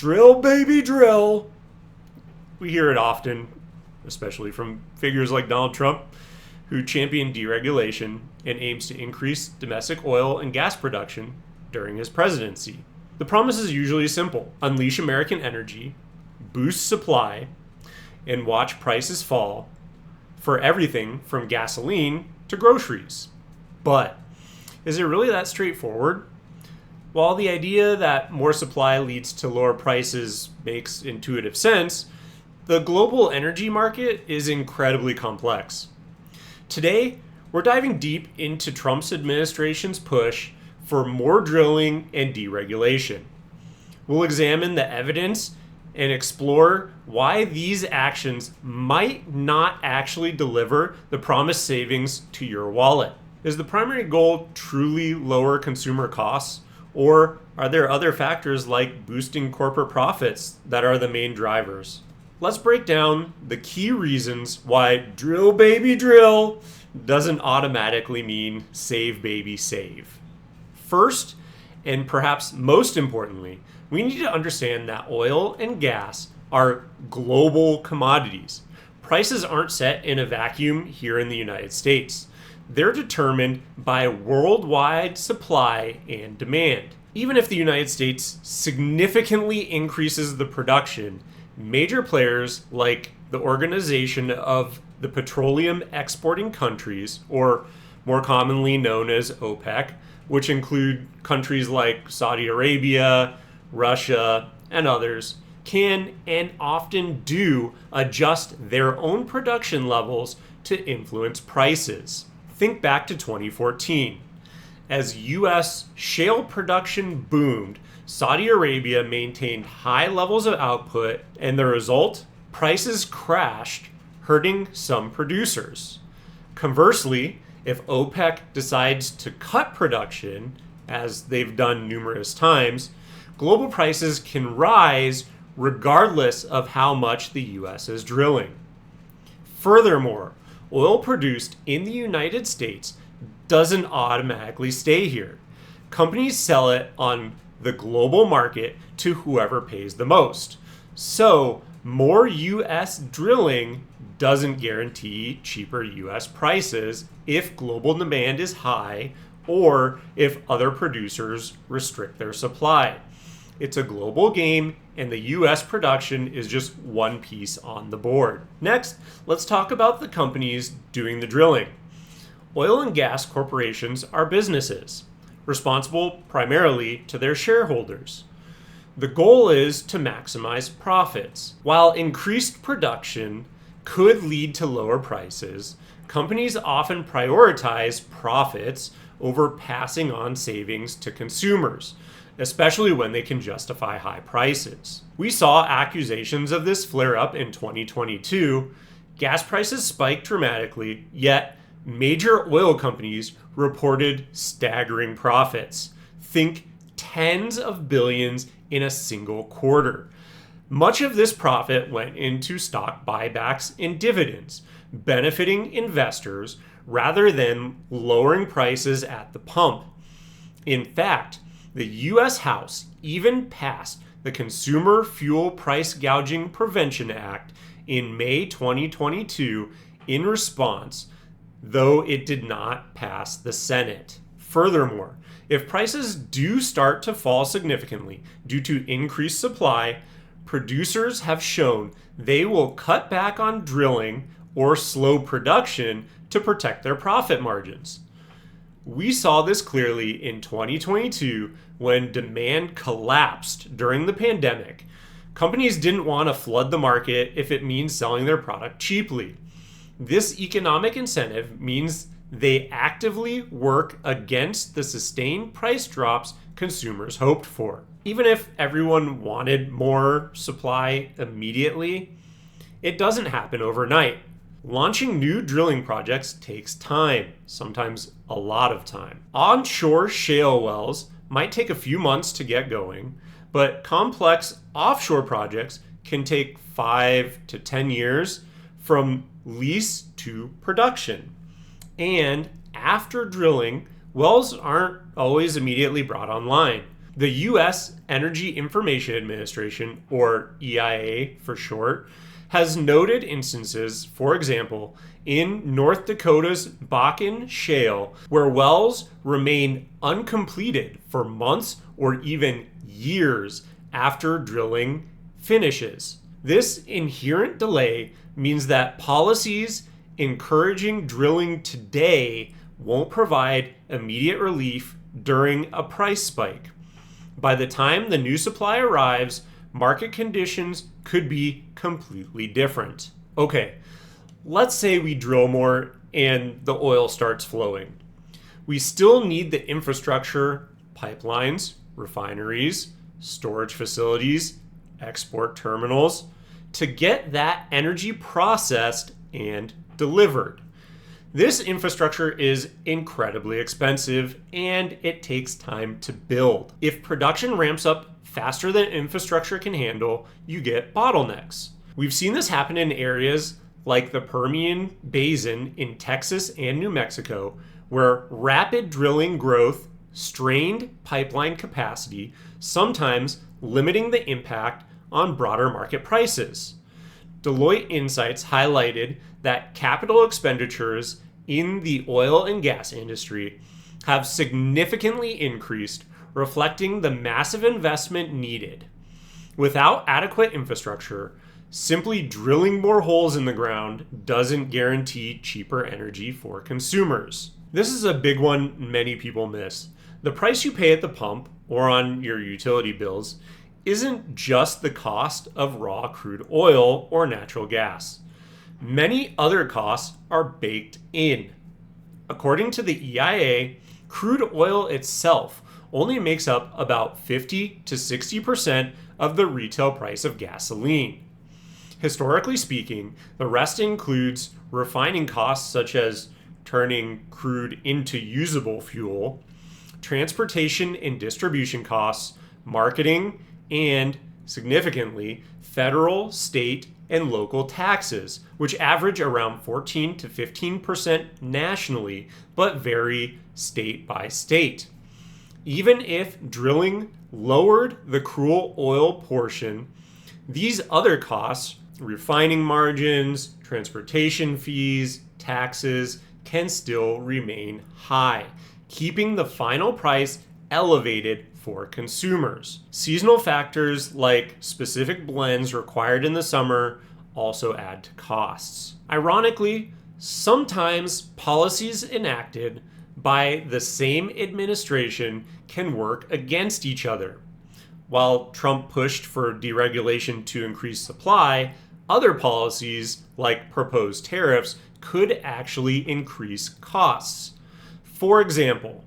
Drill, baby, drill. We hear it often, especially from figures like Donald Trump, who championed deregulation and aims to increase domestic oil and gas production during his presidency. The promise is usually simple: unleash American energy, boost supply, and watch prices fall for everything from gasoline to groceries. But is it really that straightforward? While the idea that more supply leads to lower prices makes intuitive sense, the global energy market is incredibly complex. Today, we're diving deep into Trump's administration's push for more drilling and deregulation. We'll examine the evidence and explore why these actions might not actually deliver the promised savings to your wallet. Is the primary goal truly lower consumer costs? Or are there other factors like boosting corporate profits that are the main drivers? Let's break down the key reasons why drill baby drill doesn't automatically mean save baby save. First, and perhaps most importantly, we need to understand that oil and gas are global commodities. Prices aren't set in a vacuum here in the United States. They're determined by worldwide supply and demand. Even if the United States significantly increases the production, major players like the Organization of the Petroleum Exporting Countries, or more commonly known as OPEC, which include countries like Saudi Arabia, Russia, and others, can and often do adjust their own production levels to influence prices. Think back to 2014. As U.S. shale production boomed, Saudi Arabia maintained high levels of output, and the result? Prices crashed, hurting some producers. Conversely, if OPEC decides to cut production, as they've done numerous times, global prices can rise regardless of how much the U.S. is drilling. Furthermore, oil produced in the United States doesn't automatically stay here. Companies sell it on the global market to whoever pays the most. So, more U.S. drilling doesn't guarantee cheaper U.S. prices if global demand is high or if other producers restrict their supply. It's a global game, and the U.S. production is just one piece on the board. Next, let's talk about the companies doing the drilling. Oil and gas corporations are businesses, responsible primarily to their shareholders. The goal is to maximize profits. While increased production could lead to lower prices, companies often prioritize profits over passing on savings to consumers, especially when they can justify high prices. We saw accusations of this flare up in 2022. Gas prices spiked dramatically, yet major oil companies reported staggering profits. Think tens of billions in a single quarter. Much of this profit went into stock buybacks and dividends, benefiting investors rather than lowering prices at the pump. In fact, the U.S. House even passed the Consumer Fuel Price Gouging Prevention Act in May 2022 in response, though it did not pass the Senate. Furthermore, if prices do start to fall significantly due to increased supply, producers have shown they will cut back on drilling or slow production to protect their profit margins. We saw this clearly in 2022 when demand collapsed during the pandemic. Companies didn't want to flood the market if it means selling their product cheaply. This economic incentive means they actively work against the sustained price drops consumers hoped for. Even if everyone wanted more supply immediately, it doesn't happen overnight. Launching new drilling projects takes time, sometimes a lot of time. Onshore shale wells might take a few months to get going, but complex offshore projects can take 5 to 10 years from lease to production. And after drilling, wells aren't always immediately brought online. The U.S. Energy Information Administration, or EIA for short, has noted instances, for example, in North Dakota's Bakken Shale, where wells remain uncompleted for months or even years after drilling finishes. This inherent delay means that policies encouraging drilling today won't provide immediate relief during a price spike. By the time the new supply arrives, market conditions could be completely different. Okay, let's say we drill more and the oil starts flowing. We still need the infrastructure, pipelines, refineries, storage facilities, export terminals to get that energy processed and delivered. This infrastructure is incredibly expensive and it takes time to build. If production ramps up faster than infrastructure can handle, you get bottlenecks. We've seen this happen in areas like the Permian Basin in Texas and New Mexico, where rapid drilling growth strained pipeline capacity, sometimes limiting the impact on broader market prices. Deloitte Insights highlighted that capital expenditures in the oil and gas industry have significantly increased, reflecting the massive investment needed. Without adequate infrastructure, simply drilling more holes in the ground doesn't guarantee cheaper energy for consumers. This is a big one many people miss. The price you pay at the pump or on your utility bills isn't just the cost of raw crude oil or natural gas. Many other costs are baked in. According to the EIA, crude oil itself only makes up about 50 to 60% of the retail price of gasoline. Historically speaking, the rest includes refining costs such as turning crude into usable fuel, transportation and distribution costs, marketing, and, significantly, federal, state, and local taxes, which average around 14 to 15% nationally, but vary state by state. Even if drilling lowered the crude oil portion, these other costs, refining margins, transportation fees, taxes, can still remain high, keeping the final price elevated for consumers. Seasonal factors like specific blends required in the summer also add to costs. Ironically, sometimes policies enacted by the same administration can work against each other. While Trump pushed for deregulation to increase supply, other policies, like proposed tariffs, could actually increase costs. For example,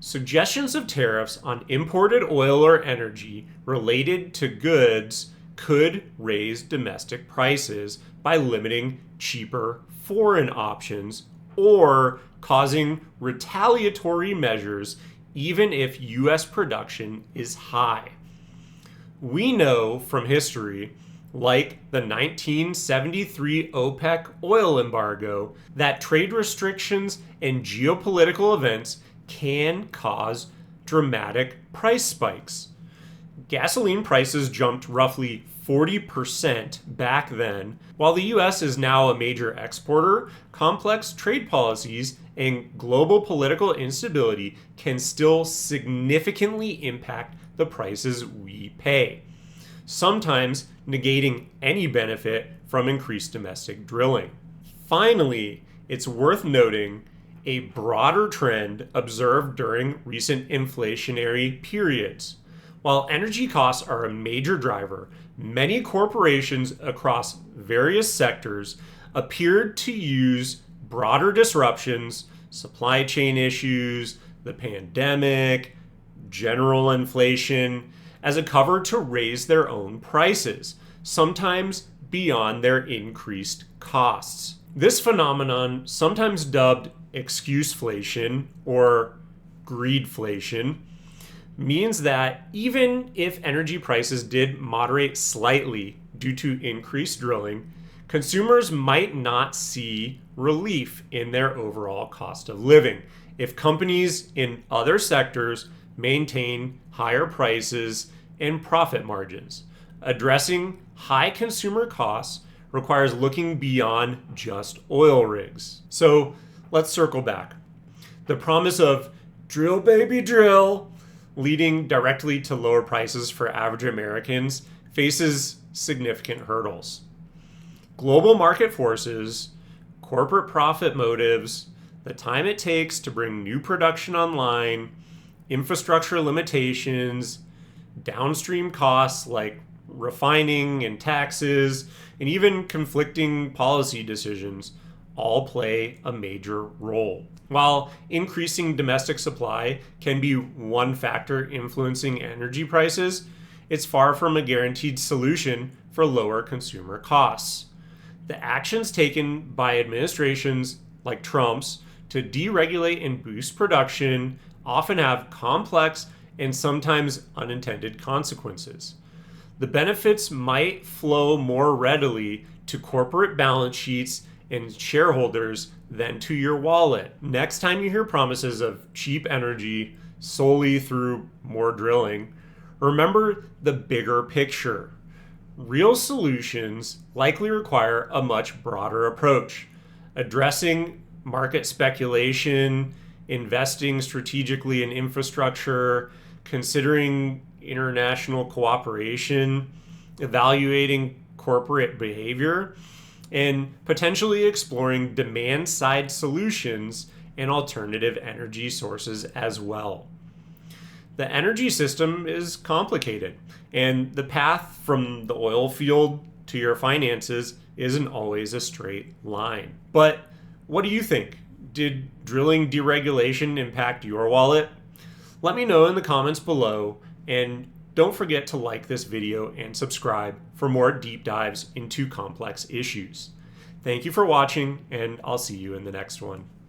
suggestions of tariffs on imported oil or energy related to goods could raise domestic prices by limiting cheaper foreign options or causing retaliatory measures even if U.S. production is high. We know from history, like the 1973 OPEC oil embargo, that trade restrictions and geopolitical events can cause dramatic price spikes. Gasoline prices jumped roughly 40% back then. While the US is now a major exporter, complex trade policies and global political instability can still significantly impact the prices we pay, sometimes negating any benefit from increased domestic drilling. Finally, it's worth noting a broader trend observed during recent inflationary periods. While energy costs are a major driver, many corporations across various sectors appeared to use broader disruptions, supply chain issues, the pandemic, general inflation, as a cover to raise their own prices, sometimes beyond their increased costs. This phenomenon, sometimes dubbed excuseflation or greedflation, means that even if energy prices did moderate slightly due to increased drilling, consumers might not see relief in their overall cost of living if companies in other sectors maintain higher prices and profit margins. Addressing high consumer costs requires looking beyond just oil rigs. So let's circle back. The promise of drill baby drill leading directly to lower prices for average Americans faces significant hurdles. Global market forces, corporate profit motives, the time it takes to bring new production online, infrastructure limitations, downstream costs like refining and taxes, and even conflicting policy decisions all play a major role. While increasing domestic supply can be one factor influencing energy prices, it's far from a guaranteed solution for lower consumer costs. The actions taken by administrations like Trump's to deregulate and boost production often have complex and sometimes unintended consequences. The benefits might flow more readily to corporate balance sheets and shareholders than to your wallet. Next time you hear promises of cheap energy solely through more drilling, remember the bigger picture. Real solutions likely require a much broader approach, addressing market speculation, investing strategically in infrastructure, considering international cooperation, evaluating corporate behavior, and potentially exploring demand-side solutions and alternative energy sources as well. The energy system is complicated, and the path from the oil field to your finances isn't always a straight line. But what do you think? Did drilling deregulation impact your wallet? Let me know in the comments below, and don't forget to like this video and subscribe for more deep dives into complex issues. Thank you for watching, and I'll see you in the next one.